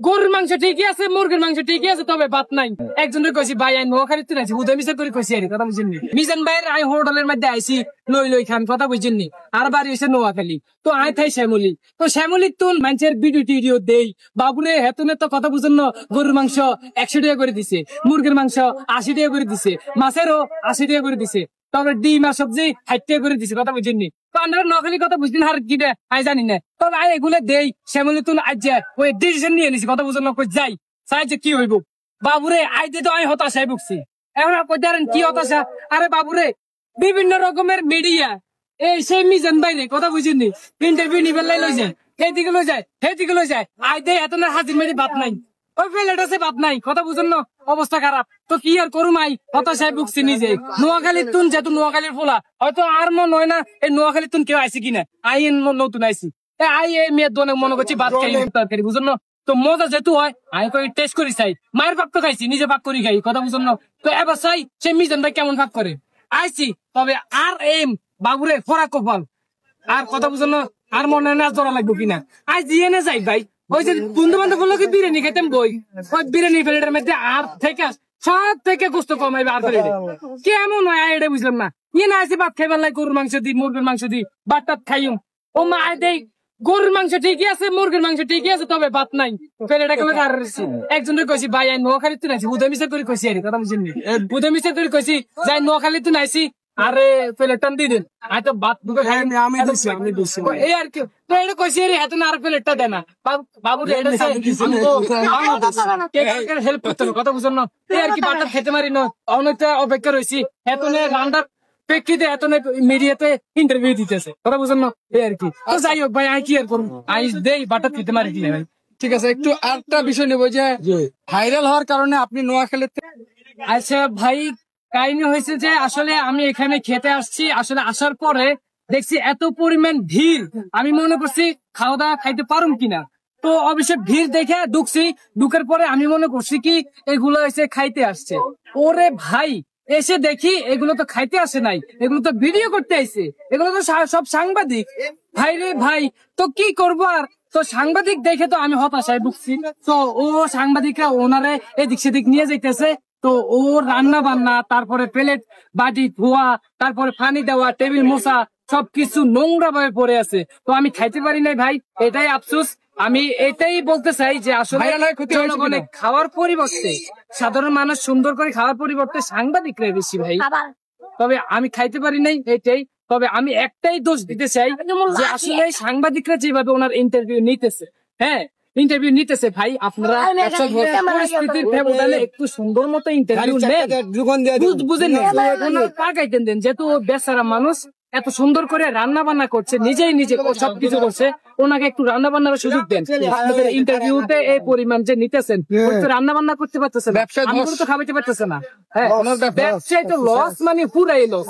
গরুর মাংস ঠিকই আছে, মুরগির মাংস ঠিকই আছে, তবে ভাত নাই। একজনের কইছি ভাই আই নোয়াখালী তুই আছি, উদয় মিশন করে কইছি আর কথা বুঝিনি। মিজান ভাইয়ের আই হোটেলের মধ্যে আইসি লই খান কথা বুঝিনি। আর বাড়ি এসে নোয়াখালী তো আয় থাই শ্যামলি, তো শ্যামলি তুন মানুষের ভিডিও টিডিও দেই বাবুরে হেতনে তো কথা বুঝেন না। গরুর মাংস 100 টাকা করে দিছে, মুরগির মাংস 80 টাকা করে দিছে, মাছেরও 80 টাকা করে দিছে, তবে ডিম আর সবজি 60 টাকা করে দিছে কথা বুঝিনি। তো আমরা নোয়াখালী কথা বুঝদিন আর কি আই জানি না, তবে আয় এগুলো দেই শ্যামলি তুন আজ ওই ডিসিশন নিয়ে নিছি কথা বুঝেন না। কই যাই চাই যে কি হইব বাবুরে আই দিয়ে তো আমি হতাশায় ভুগছি। এখন কই দেন কি হতাশা, আরে বাবুরে বিভিন্ন রকমের মিডিয়া এই সেই মিজান বাইরে কথা বুঝিনি ইন্টারভিউ নিবে লই যায়, সেদিকে লই যায় সেদিকে লই যায়, আই দে এত না হাজির মেরি বাত নাই, ওই প্লেট আছে বাত নাই কথা বুঝেন না। অবস্থা খারাপ, তো কি আর করুম আই হতাশায় ভুগছি নিজে। নোয়াখালীর তুন যেহেতু নোয়াখালীর ফোলা হয়তো আর মন হয় না এই নোয়াখালীর তুন কেউ আইসি কিনা, আই নতুন আইসি আই এই মেয়ের দোনে মনে করছি ভাত খাই তরকারি বুঝেন না। তো মজা যেহেতু হয় আমি কই টেস্ট করি চাই, মায়ের ভাগ তো খাইছি নিজে ভাগ করি খাই কথা বুঝেন না। তো এবার চাই সে মিজান ভাই কেমন ভাগ করে আইসি, তবে আর এম বাবুরে ফোরা কপাল আর কথা বুঝেন না, আর মনে না জোড়া লাগবো কিনা আজ দিয়ে না যাই ভাই। ওই যে বন্ধু বান্ধব বললো কি বিরিয়ানি খাইতাম বই, ওই বিরিয়ানি প্লেটের মধ্যে আর থেকে সব থেকে গোস্ত কমাইবে আর প্লেটে কেমন হয় এটা বুঝলাম না। ইয়ে না আছে ভাত খাইবার লাই গরুর মাংস দি মুরগির মাংস দি ভাত টাত খাইম, ও মা দেই গরুর মাংস ঠিকই আছে, মুরগির মাংস ঠিকই আছে, তবে ভাত নাই। একজনের কইছি ভাই আই নোয়াখালী তুই নাইছি, উদয় মিশন করে কইছি আর কথা বুঝিনি। উদয় মিশন করে কইছি যাই নোয়াখালী তুই নাইছি, আরে প্লেটটা দিয়ে দেন আই তো ভাত দুটো খাই আমি দিচ্ছি এই আর কি। তো এটা কইছি রে এত না আর প্লেটটা দেনা বাবু রে এটা হেল্প করতে কথা বুঝুন না। এই আর কি ভাতটা খেতে মারি না অনেকটা অপেক্ষা রয়েছি এত রান্নার প্রেক্ষিতে এত মিডিয়াতে ইন্টারভিউ দিতেছে কথা বুঝুন না। এই আর কি, তো যাই হোক ভাই আই কি আর করুন আই দেই ভাতটা খেতে মারি দিলে ভাই। ঠিক আছে, একটু আরেকটা বিষয় নেবো যে ভাইরাল হওয়ার কারণে আপনি নোয়াখালীতে। আচ্ছা ভাই কাহিনী হয়েছে যে আসলে আমি এখানে খেতে আসছি, আসলে আসার পরে দেখছি এত পরিমাণ ভিড়, আমি মনে করছি খাওয়া দাওয়া খাইতে পারুম কিনা। তো অবশ্যই ভিড় দেখে ঢুকছি, ঢুকার পরে আমি মনে করছি কি এগুলো এসে খাইতে আসছে। ওরে ভাই এসে দেখি এগুলো তো খাইতে আসে নাই, এগুলো তো ভিডিও করতে আসছে, এগুলো তো সব সাংবাদিক। ভাই রে ভাই, তো কি করবো আর, তো সাংবাদিক দেখে তো আমি হতাশায় ভুগছি। তো ও সাংবাদিকরা ওনারে এদিক সেদিক নিয়ে যাইতেছে, তো ও রান্না বান্না তারপরে প্লেট বাটি ধোয়া তারপরে পানি দেওয়া টেবিল মোছা সবকিছু নোংরা ভাবে পড়ে আছে। তো আমি খাইতে পারি নাই ভাই, এটাই আফসোস। আমি এটাই বলতে চাই যে আসলে জনগণে খাওয়ার পরিবর্তে সাধারণ মানুষ সুন্দর করে খাওয়ার পরিবর্তে সাংবাদিকরা বেশি ভাই। তবে আমি খাইতে পারি নাই এটাই, তবে আমি একটাই দোষ দিতে চাই যে আসলে সাংবাদিকরা যেভাবে ওনার ইন্টারভিউ নিতেছে, হ্যাঁ ইন্টারভিউ নিতেছে ভাই, আপনারা পরিস্থিতির ব্যবধানে একটু সুন্দর মতো ইন্টারভিউ নেন, বুঝেন পাকাইতেন দেন। যেহেতু বেচারা মানুষ এত সুন্দর করে রান্না বান্না করছে, নিজেই নিজে সবকিছু করছে, ওনাকে একটু রান্না বান্নার সুযোগ দেন। আপনাদের ইন্টারভিউতে এই পরিমাণ যে নিতেছেন, রান্না বান্না করতে পারতেছে না, তো খাওয়াইতে পারতেছে না, হ্যাঁ ব্যবসায় তো লস মানে পুরাই লস।